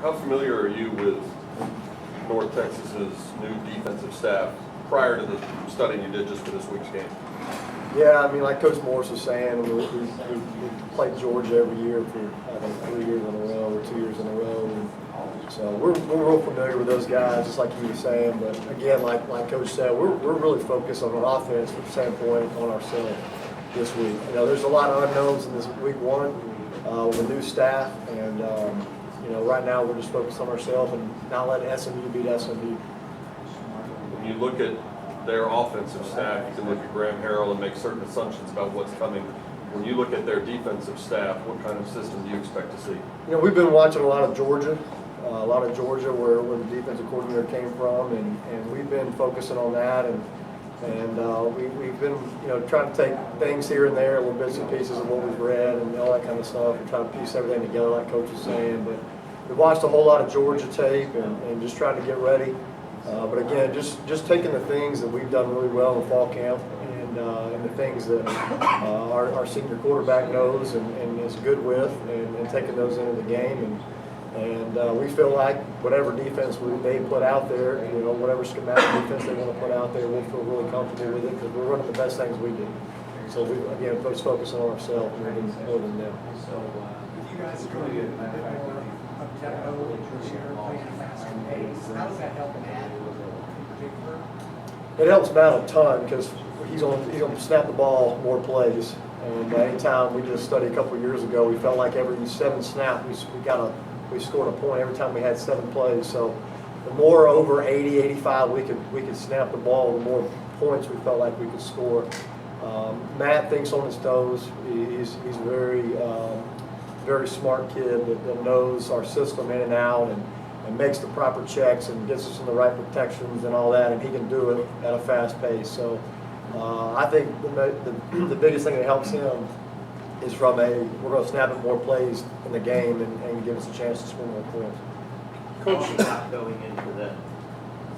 How familiar are you with North Texas's new defensive staff prior to the studying you did just for this week's game? Yeah, I mean, like Coach Morris was saying, we played Georgia every year for, I think, 3 years in a row or 2 years in a row. And so we're real familiar with those guys, just like he was saying. But again, like Coach said, we're really focused on an offensive standpoint on ourselves this week. You know, there's a lot of unknowns in this week one with a new staff, and you know, right now we're just focused on ourselves and not letting SMU beat SMU. When you look at their offensive staff, you can look at Graham Harrell and make certain assumptions about what's coming. When you look at their defensive staff, what kind of system do you expect to see? You know, we've been watching a lot of Georgia where the defensive coordinator came from, and we've been focusing on that, and we've been, you know, trying to take things here and there, little bits and pieces of what we've read and all that kind of stuff, and trying to piece everything together like Coach was saying. But we've watched a whole lot of Georgia tape and just trying to get ready. But again, just taking the things that we've done really well in fall camp and the things that our senior quarterback knows and is good with, and taking those into the game. And we feel like whatever defense they put out there, you know, whatever schematic defense they want to put out there, we'll feel really comfortable with it because we're running the best things we do. So we, again, just focusing on ourselves more than them. So if you guys are going to get a bit more up tempo this year, playing at a faster pace, how does that help Matt in particular? It helps Matt a ton because he's going to snap the ball more plays. And anytime, we just studied a couple of years ago, we felt like every 7 snaps we scored a point every time we had 7 plays. So the more over 80, 85 we could snap the ball, the more points we felt like we could score. Matt thinks on his toes. He's a very smart kid that knows our system in and out and makes the proper checks and gets us in the right protections and all that, and he can do it at a fast pace. So I think the biggest thing that helps him is we're going to snap it more plays in the game and give us a chance to score more points. Coach, not going into the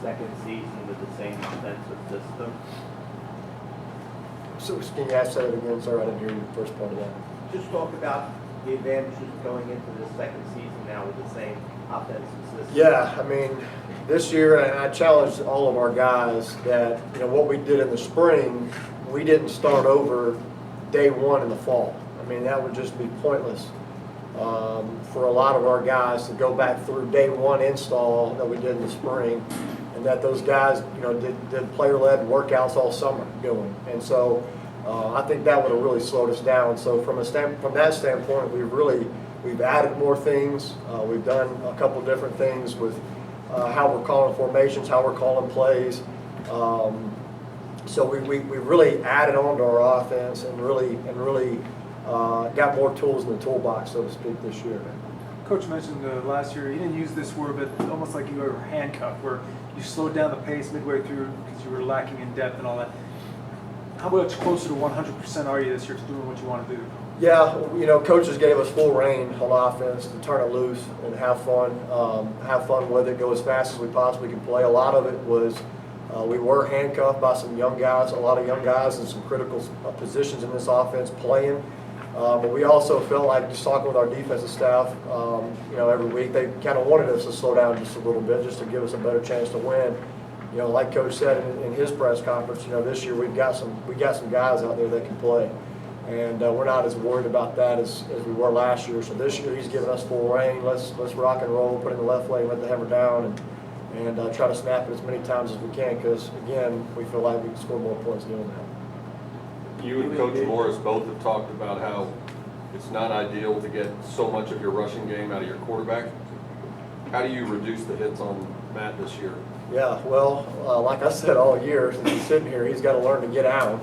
second season with the same offensive system. So can you ask that again? Sorry, I didn't hear the first part of that. Just talk about the advantages going into the second season now with the same offensive system. Yeah, I mean, this year, and I challenged all of our guys that, you know, what we did in the spring, we didn't start over day one in the fall. I mean, that would just be pointless for a lot of our guys to go back through day one install that we did in the spring, and that those guys, you know, did player-led workouts all summer doing. And so I think that would have really slowed us down. So from that standpoint, we've added more things. We've done a couple different things with how we're calling formations, how we're calling plays. So we really added on to our offense and really got more tools in the toolbox, so to speak, this year. Coach mentioned last year, he didn't use this word, but almost like you were handcuffed, where you slowed down the pace midway through because you were lacking in depth and all that. How much closer to 100% are you this year to doing what you want to do? Yeah, you know, coaches gave us full reign on offense to turn it loose and have fun with it, go as fast as we possibly can play. A lot of it was we were handcuffed by some young guys, a lot of young guys in some critical positions in this offense playing. But we also felt like, just talking with our defensive staff, you know, every week, they kind of wanted us to slow down just a little bit, just to give us a better chance to win. You know, like Coach said in his press conference, you know, this year we got some guys out there that can play, and we're not as worried about that as we were last year. So this year he's giving us full reign. Let's rock and roll, put in the left leg, let the hammer down, and try to snap it as many times as we can, because again, we feel like we can score more points doing that. You and Coach Morris both have talked about how it's not ideal to get so much of your rushing game out of your quarterback. How do you reduce the hits on Matt this year? Yeah, well, like I said all year, since he's sitting here, he's got to learn to get out.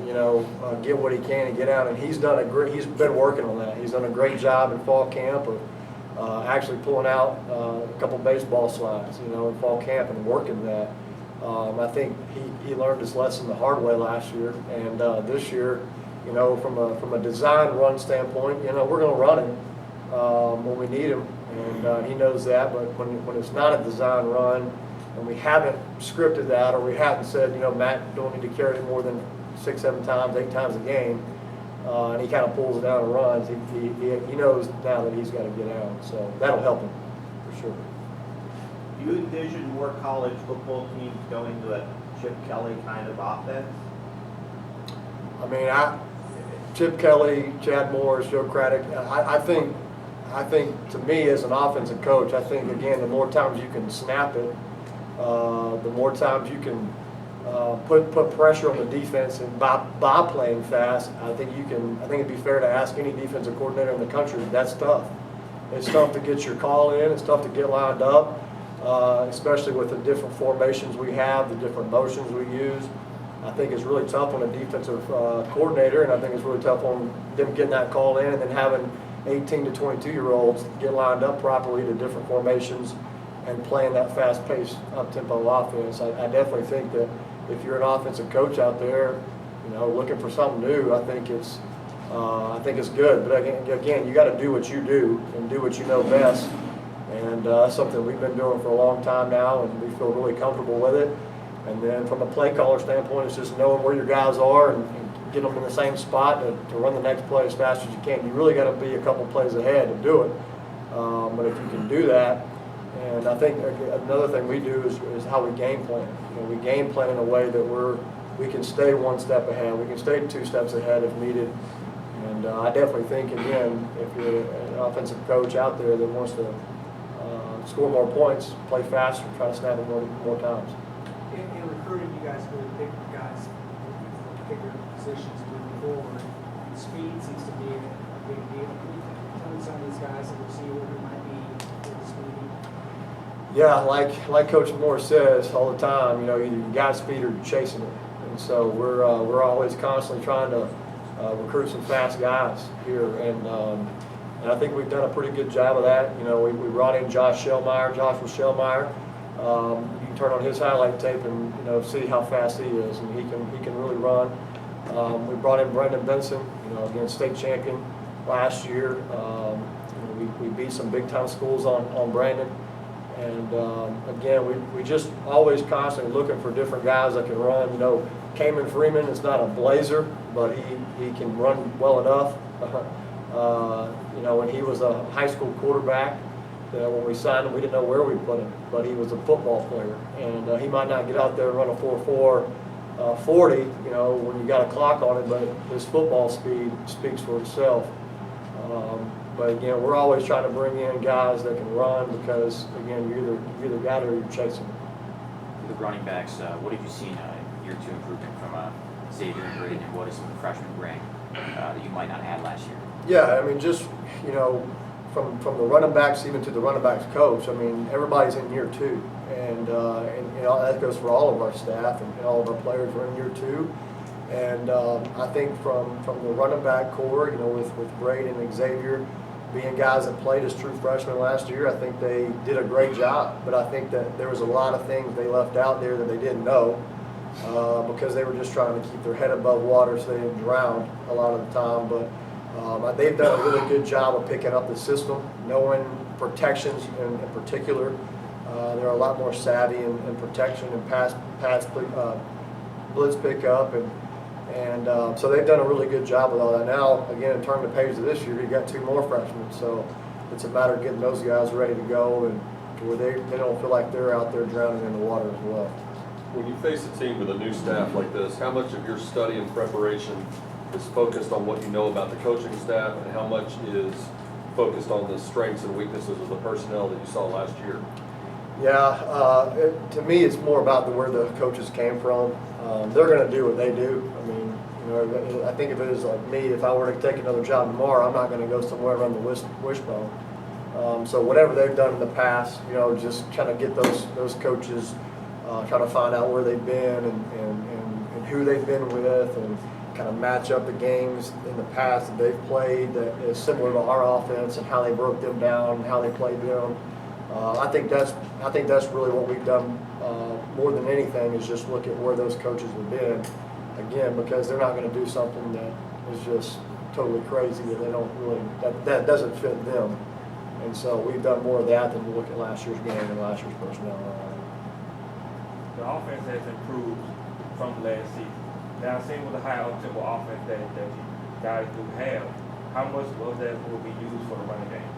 You know, get what he can and get out, and he's been working on that. He's done a great job in fall camp of actually pulling out a couple baseball slides, you know, in fall camp and working that. I think he learned his lesson the hard way last year, and this year, you know, from a design run standpoint, you know, we're going to run him when we need him, and he knows that. But when it's not a design run, and we haven't scripted that, or we haven't said, you know, Matt don't need to carry it more than 6, 7 times, 8 times a game, and he kind of pulls it out and runs, he knows now that he's got to get out. So that'll help him. for sure. Do you envision more college football teams going to a Chip Kelly kind of offense? I mean, Chip Kelly, Chad Morris, Joe Craddock, I think to me as an offensive coach, I think again, the more times you can snap it, the more times you can put pressure on the defense, and by playing fast, I think it'd be fair to ask any defensive coordinator in the country. That's tough. It's tough to get your call in. It's tough to get lined up, especially with the different formations we have, the different motions we use. I think it's really tough on a defensive coordinator, and I think it's really tough on them getting that call in and then having 18 to 22-year-olds get lined up properly to different formations and playing that fast-paced, up-tempo offense. I definitely think that if you're an offensive coach out there, looking for something new, I think it's good. But again, you got to do what you do and do what you know best, and that's something we've been doing for a long time now, and we feel really comfortable with it. And then from a play caller standpoint, it's just knowing where your guys are and get them in the same spot to run the next play as fast as you can. You really got to be a couple plays ahead to do it. But if you can do that, and I think another thing we do is how we game plan. We game plan in a way that we can stay one step ahead. We can stay 2 steps ahead if needed. And I definitely think, again, if you're an offensive coach out there that wants to score more points, play faster, try to snap it more times. In recruiting, you guys really pick guys for bigger positions moving forward. Speed seems to be a big deal. Can you tell me some of these guys that we see who might be with speed? Yeah, like Coach Moore says all the time, either you got speed or you're chasing it. And so we're always constantly trying to recruit some fast guys here, and I think we've done a pretty good job of that. We brought in Joshua Shellmeyer. You can turn on his highlight tape and see how fast he is, and he can really run. We brought in Brendan Benson, again state champion last year. We beat some big time schools on Brandon, and again we just always constantly looking for different guys that can run. Kamen Freeman is not a blazer, but he can run well enough. When he was a high school quarterback, when we signed him, we didn't know where we put him, but he was a football player, and he might not get out there and run a 4.4 40, when you got a clock on it, but his football speed speaks for itself. But again, we're always trying to bring in guys that can run because, again, you either got it or you're chasing it. The running backs, what have you seen year 2 improvement from Xavier and Braden, and what does some of the freshmen bring that you might not have had last year? Yeah, I mean, just, from the running backs even to the running backs coach, I mean, everybody's in year 2. And that goes for all of our staff and all of our players are in year 2. And I think from the running back core, with Braden and Xavier being guys that played as true freshmen last year, I think they did a great job. But I think that there was a lot of things they left out there that they didn't know because they were just trying to keep their head above water so they didn't drown a lot of the time. But they've done a really good job of picking up the system, knowing protections in particular. They're a lot more savvy in protection and pass blitz pickup, and so they've done a really good job with all that. Now, again, turn the page to this year, you got 2 more freshmen, so it's a matter of getting those guys ready to go and to where they don't feel like they're out there drowning in the water as well. When you face a team with a new staff like this, how much of your study and preparation is focused on what you know about the coaching staff, and how much is focused on the strengths and weaknesses of the personnel that you saw last year? Yeah, to me, it's more about where the coaches came from. They're going to do what they do. I mean, I think if it was like me, if I were to take another job tomorrow, I'm not going to go somewhere and run the wishbone. So whatever they've done in the past, just trying to get those coaches, trying to find out where they've been and who they've been with, and kind of match up the games in the past that they've played that is similar to our offense and how they broke them down and how they played them. I think that's really what we've done more than anything, is just look at where those coaches have been. Again, because they're not going to do something that is just totally crazy that they don't really that doesn't fit them. And so we've done more of that than we look at last year's game and last year's personnel. The offense has improved from last season. Now, seeing with the high up-tempo offense that you guys do have, how much of that will be used for the running game?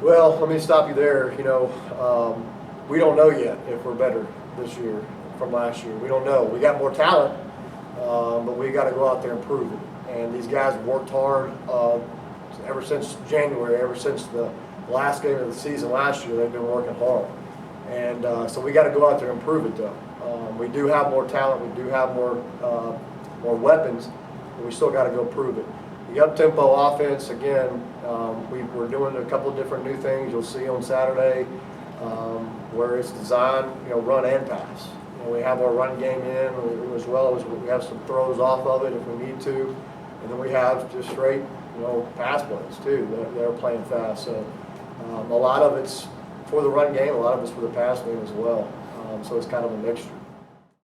Well, let me stop you there. You know, we don't know yet if we're better this year from last year. We don't know. We got more talent, but we got to go out there and prove it. And these guys worked hard ever since January, ever since the last game of the season last year. They've been working hard, and so we got to go out there and prove it. Though we do have more talent, we do have more weapons, but we still got to go prove it. The up-tempo offense, again, we're doing a couple of different new things. You'll see on Saturday where it's designed, you know, run and pass. You know, we have our run game in as well as we have some throws off of it if we need to, and then we have just straight, you know, pass plays too. They're playing fast, so a lot of it's for the run game, a lot of it's for the pass game as well. So it's kind of a mixture.